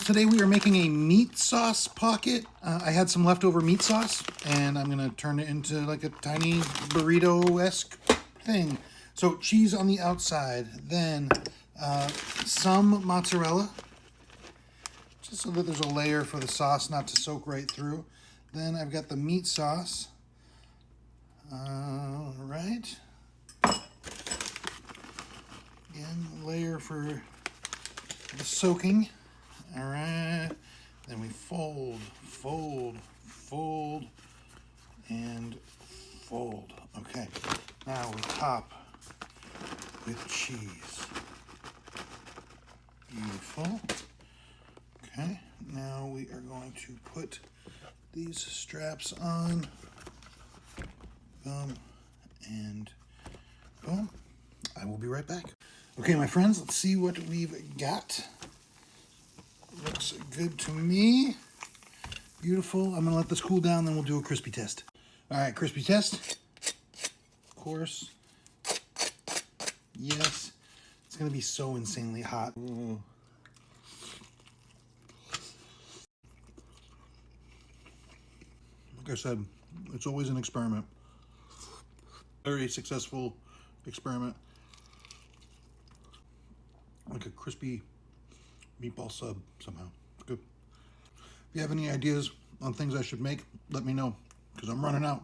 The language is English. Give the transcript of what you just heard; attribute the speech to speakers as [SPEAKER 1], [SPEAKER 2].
[SPEAKER 1] friends, today we are making a meat sauce pocket. I had some leftover meat sauce and I'm gonna turn it into like a tiny burrito-esque thing. So cheese on the outside, then some mozzarella, just so that there's a layer for the sauce not to soak right through. Then I've got the meat sauce. All right. Again, layer for the soaking. All right. Then we fold, and fold. Okay. Now we top with cheese. Beautiful. Okay. Now we are going to put these straps on. Boom and boom. I will be right back. Okay, my friends, let's see what we've got. Looks good to me. Beautiful. I'm gonna let this cool down, then we'll do a crispy test. All right, crispy test. Of course. Yes. It's gonna be so insanely hot. Ooh. Like I said, it's always an experiment. Very successful experiment. Like a crispy meatball sub somehow. It's good. If you have any ideas on things I should make, let me know, because I'm running out.